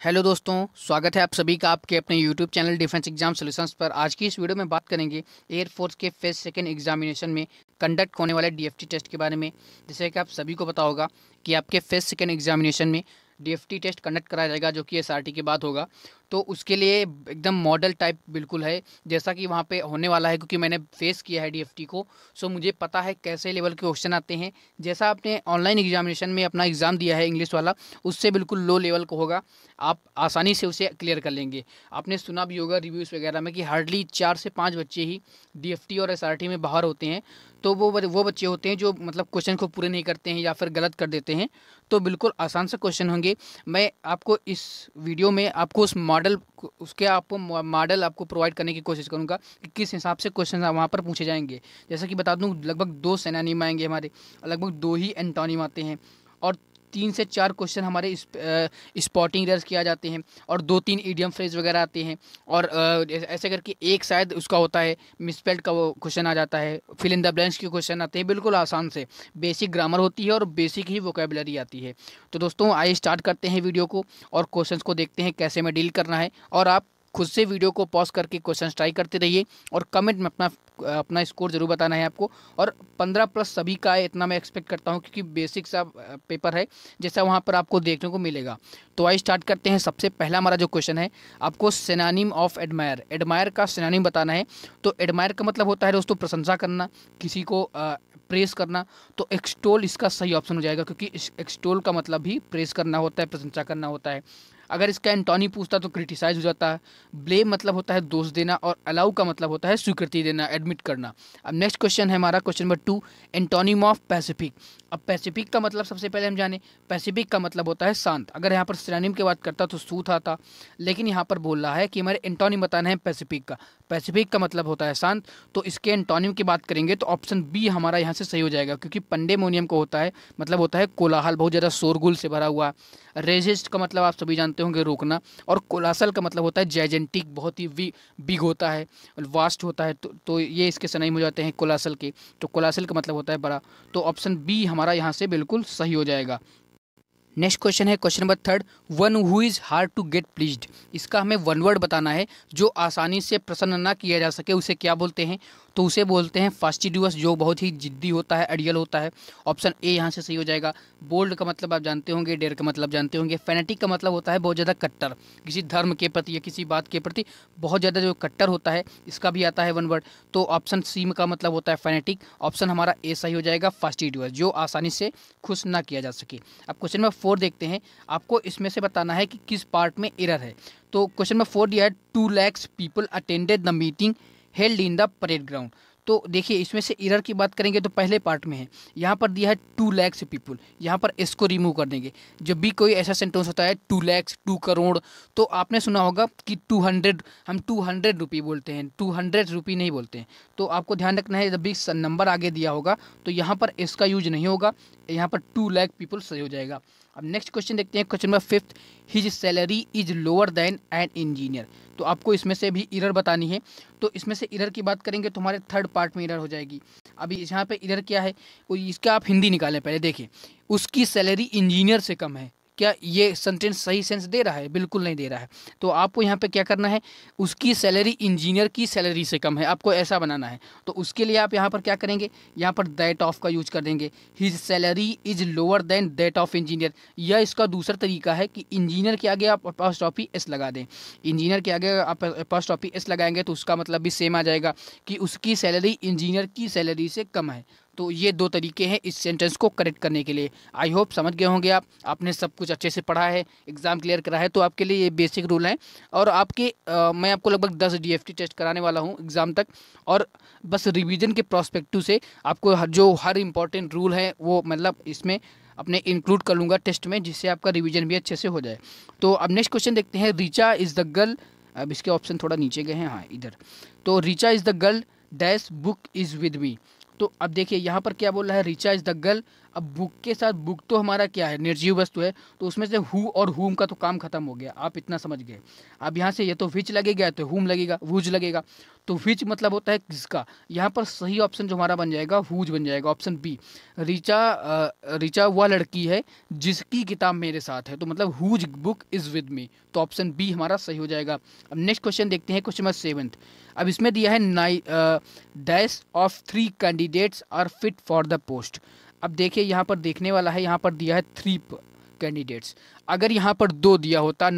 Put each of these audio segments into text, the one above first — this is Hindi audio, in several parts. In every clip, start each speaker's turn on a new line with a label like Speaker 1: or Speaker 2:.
Speaker 1: हेलो दोस्तों, स्वागत है आप सभी का आपके अपने YouTube channel defence exam solutions पर। आज की इस वीडियो में बात करेंगे एयरफोर्स के फेज सेकेंड एग्जामिनेशन में कंडक्ट होने वाले डीएफटी टेस्ट के बारे में। जैसे कि आप सभी को पता होगा कि आपके फेज सेकेंड एग्जामिनेशन में डीएफटी टेस्ट कंडक्ट कराया जाएगा, जो कि एसआरटी के बाद होगा। तो उसके लिए एकदम मॉडल टाइप बिल्कुल है जैसा कि वहाँ पे होने वाला है, क्योंकि मैंने फेस किया है डीएफटी को। सो मुझे पता है कैसे लेवल के क्वेश्चन आते हैं। जैसा आपने ऑनलाइन एग्जामिनेशन में अपना एग्ज़ाम दिया है इंग्लिश वाला, उससे बिल्कुल लो लेवल का होगा। आप आसानी से उसे क्लियर कर लेंगे। आपने सुना भी होगा रिव्यूज़ वगैरह में कि हार्डली 4 से 5 बच्चे ही डीएफटी और एसआरटी में बाहर होते हैं। तो वो बच्चे होते हैं जो मतलब क्वेश्चन को पूरे नहीं करते हैं या फिर गलत कर देते हैं। तो बिल्कुल आसान से क्वेश्चन होंगे। मैं आपको इस वीडियो में आपको उस मॉडल उसके आपको मॉडल आपको प्रोवाइड करने की कोशिश करूंगा कि किस हिसाब से क्वेश्चन वहाँ पर पूछे जाएंगे। जैसा कि बता दूं, लगभग 2 सिनोनिम आएंगे हमारे, लगभग 2 ही एंटोनिम आते हैं, और 3 से 4 क्वेश्चन हमारे स्पॉटिंग एरर्स किया जाते हैं, और 2-3 ईडियम फ्रेज वगैरह आते हैं। और ऐसे करके एक शायद उसका होता है मिसस्पेल्ड का वो क्वेश्चन आ जाता है। फिल इन द ब्लैंक्स के क्वेश्चन आते हैं बिल्कुल आसान से। बेसिक ग्रामर होती है और बेसिक ही वोकेबलरी आती है। तो दोस्तों आइए स्टार्ट करते हैं वीडियो को और क्वेश्चंस को देखते हैं कैसे में डील करना है। और आप खुद से वीडियो को पॉज करके क्वेश्चन ट्राई करते रहिए और कमेंट में अपना अपना स्कोर जरूर बताना है आपको। और 15 प्लस सभी का है, इतना मैं एक्सपेक्ट करता हूँ, क्योंकि बेसिक सा पेपर है जैसा वहाँ पर आपको देखने को मिलेगा। तो आइए स्टार्ट करते हैं। सबसे पहला हमारा जो क्वेश्चन है, आपको सिनोनिम ऑफ एडमायर, एडमायर का सिनोनिम बताना है। तो एडमायर का मतलब होता है दोस्तों प्रशंसा करना, किसी को प्रेस करना। तो एक्सटोल इसका सही ऑप्शन हो जाएगा, क्योंकि एक्सटोल का मतलब भी प्रेस करना होता है, प्रशंसा करना होता है। अगर इसका एंटोनी पूछता तो क्रिटिसाइज हो जाता है। ब्लेम मतलब होता है दोष देना, और अलाउ का मतलब होता है स्वीकृति देना, एडमिट करना। अब नेक्स्ट क्वेश्चन है हमारा question number 2, antonym of Pacific. अब पैसिफिक का मतलब सबसे पहले हम जाने, पैसिफिक का मतलब होता है शांत। अगर यहाँ पर सिनोनिम की बात करता तो सूथ आता, लेकिन यहाँ पर बोल रहा है कि हमारे एंटोनिम बताना है पैसिफिक का। पैसिफिक का मतलब होता है शांत, तो इसके एंटोनिम की बात करेंगे तो ऑप्शन बी हमारा यहाँ से सही हो जाएगा, क्योंकि पंडेमोनियम को होता है मतलब होता है कोलाहल, बहुत ज़्यादा शोरगुल से भरा हुआ। रेजिस्ट का मतलब आप सभी जानते होंगे रोकना, और कोलासल का मतलब होता है जायजेंटिक, बहुत ही बिग होता है, वास्ट होता है। तो ये इसके सनाई हो जाते हैं कोलासल के। तो कोलासल का मतलब होता है बड़ा। तो ऑप्शन बी हमारा यहाँ से बिल्कुल सही हो जाएगा। नेक्स्ट क्वेश्चन है question number 3, one who is hard to get pleased. इसका हमें वन वर्ड बताना है। जो आसानी से प्रसन्न ना किया जा सके उसे क्या बोलते हैं? तो उसे बोलते हैं फास्टिडियस, जो बहुत ही जिद्दी होता है, अड़ियल होता है। ऑप्शन ए यहाँ से सही हो जाएगा। बोल्ड का मतलब आप जानते होंगे, डेयर का मतलब जानते होंगे। फेनेटिक का मतलब होता है बहुत ज़्यादा कट्टर, किसी धर्म के प्रति या किसी बात के प्रति बहुत ज़्यादा जो कट्टर होता है, इसका भी आता है वन वर्ड। तो ऑप्शन सी का मतलब होता है फेनेटिक। ऑप्शन हमारा ए सही हो जाएगा, फास्टिडियस, जो आसानी से खुश ना किया जा सके। अब क्वेश्चन नंबर 4 देखते हैं। आपको इसमें से बताना है कि किस पार्ट में एरर है। तो क्वेश्चन नंबर 4 दिया है 2 lakhs people attended the meeting held in the parade ground. तो देखिए इसमें से एरर की बात करेंगे तो पहले पार्ट में है, यहाँ पर दिया है 2 lakhs पीपल, यहाँ पर इसको रिमूव कर देंगे। जब भी कोई ऐसा सेंटेंस होता है 2 lakhs 2 करोड़, तो आपने सुना होगा कि 200, हम 200 रुपये बोलते हैं, 200 रुपये नहीं बोलते हैं। तो आपको ध्यान रखना है, जब भी नंबर आगे दिया होगा तो यहाँ पर इसका यूज नहीं होगा, यहाँ पर 2 लाख पीपल सही हो जाएगा। अब नेक्स्ट क्वेश्चन देखते हैं question number 5, his salary is lower than an engineer. तो आपको इसमें से भी एरर बतानी है। तो इसमें से एरर की बात करेंगे तो हमारे थर्ड पार्ट में एरर हो जाएगी। अभी यहाँ पे एरर क्या है, इसका आप हिंदी निकालें पहले। देखिए उसकी सैलरी इंजीनियर से कम है, क्या ये सेंटेंस सही सेंस दे रहा है? बिल्कुल नहीं दे रहा है। तो आपको यहाँ पे क्या करना है, उसकी सैलरी इंजीनियर की सैलरी से कम है, आपको ऐसा बनाना है। तो उसके लिए आप यहाँ पर क्या करेंगे, यहाँ पर दैट ऑफ का यूज कर देंगे। His salary is lower than that of engineer. यह इसका दूसरा तरीका है कि इंजीनियर के आगे आप अपॉस्ट्रोफी एस लगा दें। इंजीनियर के आगे आप अपॉस्ट्रोफी एस लगाएंगे तो उसका मतलब भी सेम आ जाएगा कि उसकी सैलरी इंजीनियर की सैलरी से कम है। तो ये 2 तरीके हैं इस सेंटेंस को करेक्ट करने के लिए। आई होप समझ गए होंगे आप, आपने सब कुछ अच्छे से पढ़ा है, एग्ज़ाम क्लियर करा है, तो आपके लिए ये बेसिक रूल हैं। और मैं आपको लगभग 10 डीएफटी टेस्ट कराने वाला हूँ एग्ज़ाम तक। और बस रिवीजन के प्रोस्पेक्टिव से आपको जो हर इंपॉर्टेंट रूल है वो मतलब इसमें अपने इंक्लूड कर लूँगा टेस्ट में, जिससे आपका रिवीजन भी अच्छे से हो जाए। तो अब नेक्स्ट क्वेश्चन देखते हैं। रीचा इज़ द गर्ल, अब इसके ऑप्शन थोड़ा नीचे गए हैं, हाँ इधर। तो Richa is the girl dash book is with me. तो अब देखिए यहाँ पर क्या बोल रहा है, रीचा इज़ द गर्ल अब बुक के साथ बुक तो हमारा क्या है, निर्जीव वस्तु है, तो उसमें से हु और हुम का तो काम खत्म हो गया, आप इतना समझ गए। अब यहाँ से ये तो विच लगेगा तो हुम लगेगा, वुज लगेगा। तो विच मतलब होता है किसका, यहाँ पर सही ऑप्शन जो हमारा बन जाएगा वुज बन जाएगा, ऑप्शन बी। रीचा वह लड़की है जिसकी किताब मेरे साथ है, तो मतलब whose book is with me, तो ऑप्शन बी हमारा सही हो जाएगा। अब नेक्स्ट क्वेश्चन देखते हैं, क्वेश्चन नंबर 7। अब इसमें दिया है dash of 3 candidates are fit for the post. अब देखिए यहाँ पर देखने वाला है, यहाँ पर दिया है 3 कैंडिडेट्स। अगर यहाँ पर 2 दिया होता,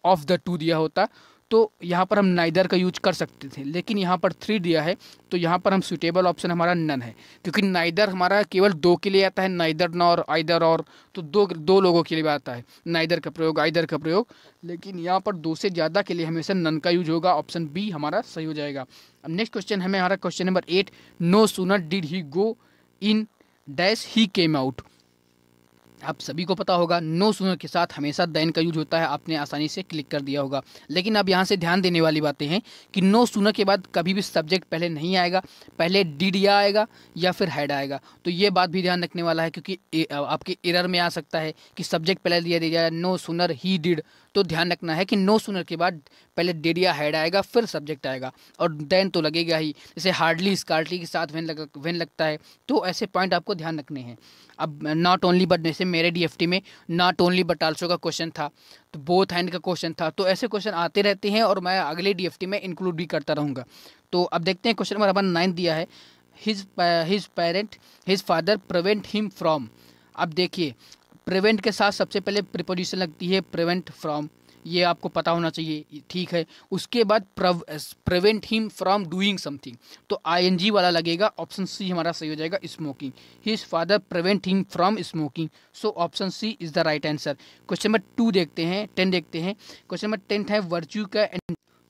Speaker 1: ऑफ द 2 दिया होता, तो यहाँ पर हम नाइदर का यूज कर सकते थे, लेकिन यहाँ पर 3 दिया है, तो यहाँ पर हम सुटेबल ऑप्शन हमारा नन है, क्योंकि नाइदर हमारा केवल 2 के लिए आता है, नाइदर नॉर आइदर और, तो दो लोगों के लिए आता है नाइदर का प्रयोग, आइदर का प्रयोग, लेकिन यहाँ पर 2 से ज़्यादा के लिए हमेशा नन का यूज होगा, ऑप्शन बी हमारा सही हो जाएगा। अब नेक्स्ट क्वेश्चन हमें हमारा question number 8, no sooner did he go in dash he came out. आप सभी को पता होगा नो सूनर के साथ हमेशा देन का यूज होता है, आपने आसानी से क्लिक कर दिया होगा। लेकिन अब यहाँ से ध्यान देने वाली बातें हैं कि नो सूनर के बाद कभी भी सब्जेक्ट पहले नहीं आएगा, पहले डिड या आएगा या फिर हैड आएगा। तो ये बात भी ध्यान रखने वाला है, क्योंकि आपके एरर में आ सकता है कि सब्जेक्ट पहले दिया जाए नो सूनर ही डिड, तो ध्यान रखना है कि नो सूनर के बाद पहले डिड या हैड आएगा, फिर सब्जेक्ट आएगा, और देन तो लगेगा ही। जैसे हार्डली स्कार्टली के साथ वेन लगता है, तो ऐसे पॉइंट आपको ध्यान रखने हैं। अब नॉट ओनली बट, जैसे मेरे डीएफटी में नॉट ओनली बट आल्सो का क्वेश्चन था, तो बोथ हैंड का क्वेश्चन था, तो ऐसे क्वेश्चन आते रहते हैं और मैं अगले डीएफटी में इंक्लूड भी करता रहूँगा। तो अब देखते हैं क्वेश्चन नंबर हमारा 9 दिया है, his father prevent him from. अब देखिए प्रिवेंट के साथ सबसे पहले प्रीपोजिशन लगती है प्रिवेंट फ्रॉम, ये आपको पता होना चाहिए, ठीक है। उसके बाद prevent him from doing something, तो आईएनजी वाला लगेगा, ऑप्शन सी हमारा सही हो जाएगा, smoking. His father prevent him from smoking, so option C is the right answer. Question number 2 देखते हैं, 10 देखते हैं। क्वेश्चन नंबर 10 है वर्च्यू का,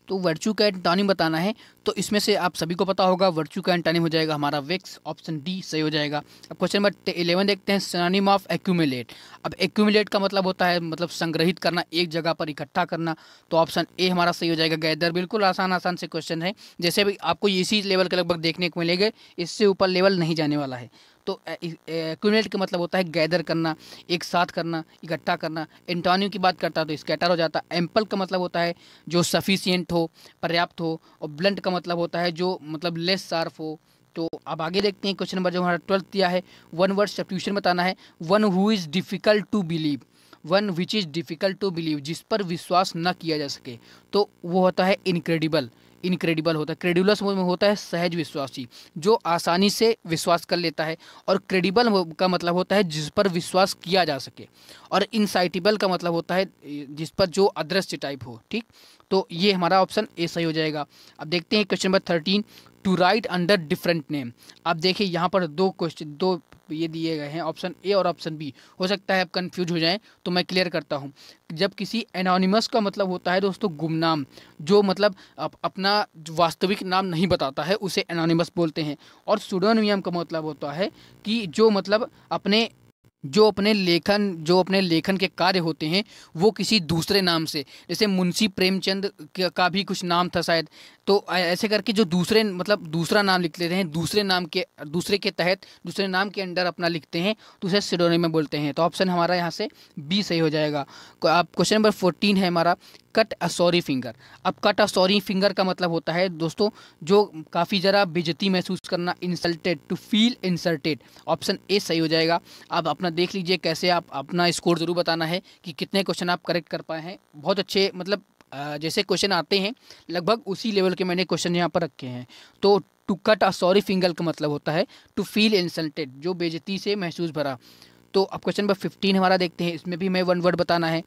Speaker 1: तो वर्च्यू का एंटोनिम बताना है, तो इसमें से आप सभी को पता होगा वर्च्यू का एंटोनिम हो जाएगा हमारा विक्स, ऑप्शन डी सही हो जाएगा। अब क्वेश्चन नंबर 11 देखते हैं, सिनोनिम ऑफ एक्यूमुलेट। अब एक्यूमुलेट का मतलब होता है मतलब संग्रहित करना, एक जगह पर इकट्ठा करना, तो ऑप्शन ए हमारा सही हो जाएगा, गैदर। बिल्कुल आसान से क्वेश्चन है, जैसे भी आपको इसी लेवल के लगभग देखने को मिलेंगे, इससे ऊपर लेवल नहीं जाने वाला है। तो एक्यूमुलेट का मतलब होता है गैदर करना, एक साथ करना, इकट्ठा करना। एंटोनिम की बात करता है तो स्कैटर हो जाता है। एम्पल का मतलब होता है जो सफिशिएंट हो, पर्याप्त हो, और ब्लंट का मतलब होता है जो मतलब लेस शार्प हो। तो अब आगे देखते हैं क्वेश्चन नंबर जो हमारा 12 दिया है, वन वर्ड सब्स्टिट्यूशन बताना है। One who is difficult to believe, one which is difficult to believe, जिस पर विश्वास न किया जा सके, तो वो होता है इनक्रेडिबल। इनक्रेडिबल होता है, क्रेडिबलस में होता है सहज विश्वासी, जो आसानी से विश्वास कर लेता है, और क्रेडिबल का मतलब होता है जिस पर विश्वास किया जा सके, और इनसाइटेबल का मतलब होता है जिस पर जो अदृश्य टाइप हो, ठीक। तो ये हमारा ऑप्शन ए सही हो जाएगा। अब देखते हैं question number 13, to write under different name. अब देखिए यहाँ पर दो ये दिए गए हैं, ऑप्शन ए और ऑप्शन बी। हो सकता है आप कंफ्यूज हो जाएं, तो मैं क्लियर करता हूँ। जब किसी एनोनिमस का मतलब होता है दोस्तों गुमनाम, जो मतलब अपना वास्तविक नाम नहीं बताता है, उसे एनोनिमस बोलते हैं। और सुडोनियम का मतलब होता है कि जो मतलब जो अपने लेखन के कार्य होते हैं वो किसी दूसरे नाम से, जैसे मुंशी प्रेमचंद का भी कुछ नाम था शायद, तो ऐसे करके जो दूसरा नाम लिख लेते हैं, दूसरे के तहत दूसरे नाम के अंडर अपना लिखते हैं, तो उसे सिडोनिम में बोलते हैं। तो ऑप्शन हमारा यहाँ से बी सही हो जाएगा। आप क्वेश्चन नंबर 14 है हमारा, कट अ सॉरी फिंगर। अब कट अ सॉरी फिंगर का मतलब होता है दोस्तों जो काफ़ी ज़रा बेइज्जती महसूस करना, insulted, to feel insulted, option A सही हो जाएगा। अब अपना देख लीजिए कैसे, आप अपना स्कोर ज़रूर बताना है कि कितने क्वेश्चन आप करेक्ट कर पाए हैं। बहुत अच्छे मतलब जैसे क्वेश्चन आते हैं लगभग उसी लेवल के मैंने क्वेश्चन यहाँ पर रखे हैं। तो to cut a sorry finger का मतलब होता है टू फील इंसल्टेड, जो बेइज्जती से महसूस भरा। तो अब क्वेश्चन नंबर 15 हमारा देखते हैं, इसमें भी मैं वन वर्ड बताना है,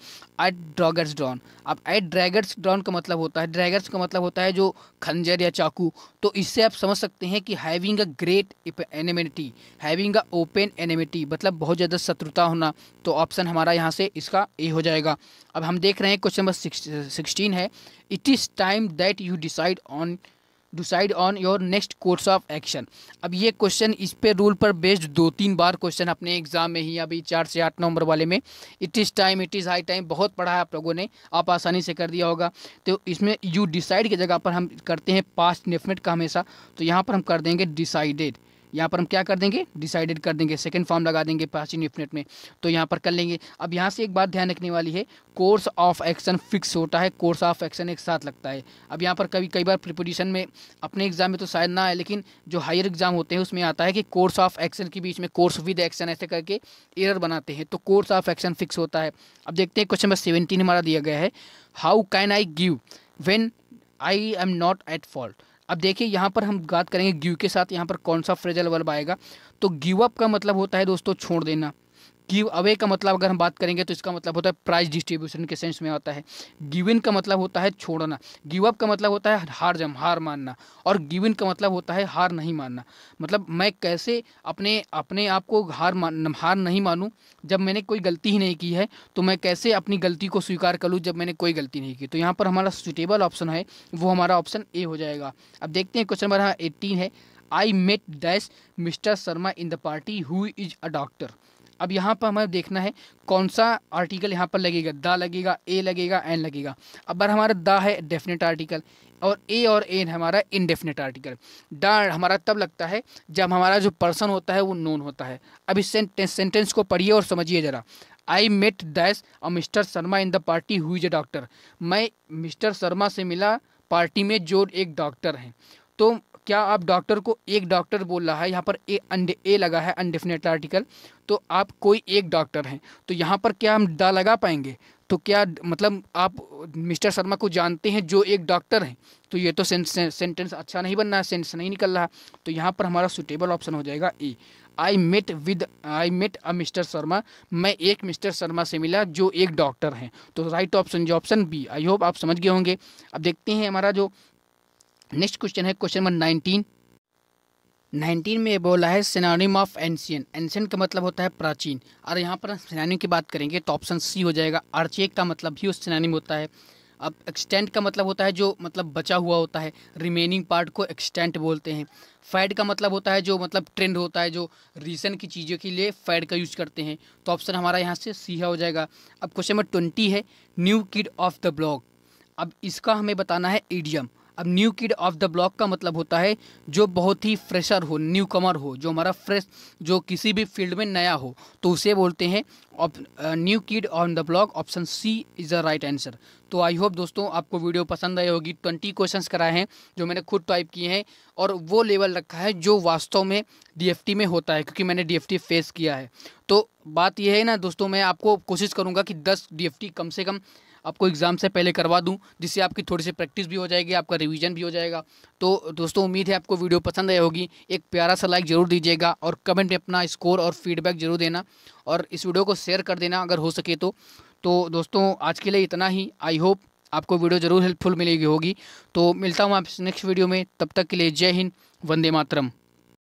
Speaker 1: एट ड्रैगर्स ड्रॉन। अब एट ड्रैगर्स ड्रॉन का मतलब होता है, ड्रैगर्स का मतलब होता है जो खंजर या चाकू। तो इससे आप समझ सकते हैं कि having a great enmity, having a open enmity मतलब बहुत ज़्यादा शत्रुता होना। तो ऑप्शन हमारा यहाँ से इसका ए हो जाएगा। अब हम देख रहे हैं क्वेश्चन नंबर 16 है, it is time that you decide on your next course of action. अब ये क्वेश्चन इस पे रूल पर बेस्ड 2-3 बार क्वेश्चन अपने एग्जाम में ही अभी 4 से 8 नंबर वाले में, it is time, it is high time, बहुत पढ़ा है आप लोगों ने, आप आसानी से कर दिया होगा। तो इसमें यू डिसाइड की जगह पर हम करते हैं पास्ट इंडेफिनिट का हमेशा, तो यहाँ पर हम कर देंगे डिसाइडेड, यहाँ पर हम क्या कर देंगे, डिसाइडेड कर देंगे, सेकंड फॉर्म लगा देंगे पास्ट इंडेफिनिट में, तो यहाँ पर कर लेंगे। अब यहाँ से एक बात ध्यान रखने वाली है, कोर्स ऑफ एक्शन फिक्स होता है, कोर्स ऑफ एक्शन एक साथ लगता है। अब यहाँ पर कई बार प्रिपोजिशन में अपने एग्जाम में तो शायद ना आए, लेकिन जो हायर एग्जाम होते हैं उसमें आता है कि कोर्स ऑफ एक्शन के बीच में कोर्स विद एक्शन ऐसे करके एरर बनाते हैं, तो कोर्स ऑफ एक्शन फिक्स होता है। अब देखते हैं क्वेश्चन नंबर 17 हमारा दिया गया है, how can I give when I am not at fault. अब देखिए यहाँ पर हम बात करेंगे गिव के साथ यहाँ पर कौन सा फ्रेजल वर्ब आएगा, तो गिव अप का मतलब होता है दोस्तों छोड़ देना। गिव अवे का मतलब अगर हम बात करेंगे तो इसका मतलब होता है प्राइज डिस्ट्रीब्यूशन के सेंस में आता है। गिव इन का मतलब होता है छोड़ना, गिव अप का मतलब होता है हार मानना, और गिव इन का मतलब होता है हार नहीं मानना। मतलब मैं कैसे अपने आप को हार नहीं मानूं जब मैंने कोई गलती ही नहीं की है, तो मैं कैसे अपनी गलती को स्वीकार कर लूँ जब मैंने कोई गलती नहीं की। तो यहाँ पर हमारा सुटेबल ऑप्शन है वो हमारा ऑप्शन ए हो जाएगा। अब देखते हैं क्वेश्चन नंबर 18 है, I met dash mister Sharma in the party who is a doctor. अब यहाँ पर हमें देखना है कौन सा आर्टिकल यहाँ पर लगेगा, द लगेगा, ए लगेगा, एन लगेगा। अब बार हमारा द है डेफिनेट आर्टिकल और एन हमारा इनडेफिनेट आर्टिकल। द हमारा तब लगता है जब हमारा जो पर्सन होता है वो नोन होता है। अब इस सेंटेंस को पढ़िए और समझिए ज़रा, आई मेट डैश और mister Sharma in the party who is a doctor. मैं मिस्टर शर्मा से मिला पार्टी में जो एक डॉक्टर हैं। तो क्या आप डॉक्टर को एक डॉक्टर बोल रहा है, यहाँ पर ए लगा है अनडेफिनेट आर्टिकल, तो आप कोई एक डॉक्टर हैं, तो यहाँ पर क्या हम द लगा पाएंगे? तो क्या मतलब आप मिस्टर शर्मा को जानते हैं जो एक डॉक्टर हैं? तो ये तो सेंटेंस अच्छा नहीं बनना है, सेंस नहीं निकल रहा। तो यहाँ पर हमारा सुटेबल ऑप्शन हो जाएगा a, I met a mister Sharma, मैं एक मिस्टर शर्मा से मिला जो एक डॉक्टर हैं। तो राइट ऑप्शन जो ऑप्शन बी। आई होप आप समझ गए होंगे। अब देखते हैं हमारा जो नेक्स्ट क्वेश्चन है, क्वेश्चन नंबर 19 में बोला है सिनोनिम ऑफ एंशियंट। एंशियंट का मतलब होता है प्राचीन, और यहाँ पर सिनोनिम की बात करेंगे तो ऑप्शन सी हो जाएगा। आर्चेक का मतलब भी उस सिनोनिम होता है। अब एक्सटेंट का मतलब होता है जो मतलब बचा हुआ होता है, रिमेनिंग पार्ट को एक्सटेंट बोलते हैं। फैड का मतलब होता है जो मतलब ट्रेंड होता है, जो रीसेंट की चीज़ों के लिए फैड का यूज़ करते हैं। तो ऑप्शन हमारा यहाँ से सी हो जाएगा। अब क्वेश्चन नंबर 20 है, new kid of the block. अब इसका हमें बताना है इडियम। अब new kid of the block का मतलब होता है जो बहुत ही फ्रेशर हो, न्यू कमर हो, जो हमारा फ्रेश, जो किसी भी फील्ड में नया हो, तो उसे बोलते हैं new kid on the block. Option C is the right answer. तो आई होप दोस्तों आपको वीडियो पसंद आई होगी। 20 क्वेश्चंस कराए हैं जो मैंने खुद टाइप किए हैं, और वो लेवल रखा है जो वास्तव में डीएफटी में होता है, क्योंकि मैंने डीएफटी फेस किया है। तो बात यह है ना दोस्तों, मैं आपको कोशिश करूँगा कि 10 डीएफटी कम से कम आपको एग्ज़ाम से पहले करवा दूं, जिससे आपकी थोड़ी सी प्रैक्टिस भी हो जाएगी, आपका रिवीजन भी हो जाएगा। तो दोस्तों उम्मीद है आपको वीडियो पसंद आई होगी। एक प्यारा सा लाइक ज़रूर दीजिएगा और कमेंट में अपना स्कोर और फीडबैक ज़रूर देना, और इस वीडियो को शेयर कर देना अगर हो सके तो दोस्तों आज के लिए इतना ही। आई होप आपको वीडियो ज़रूर हेल्पफुल मिलेगी होगी। तो मिलता हूँ आपसे नेक्स्ट वीडियो में, तब तक के लिए जय हिंद, वंदे मातरम।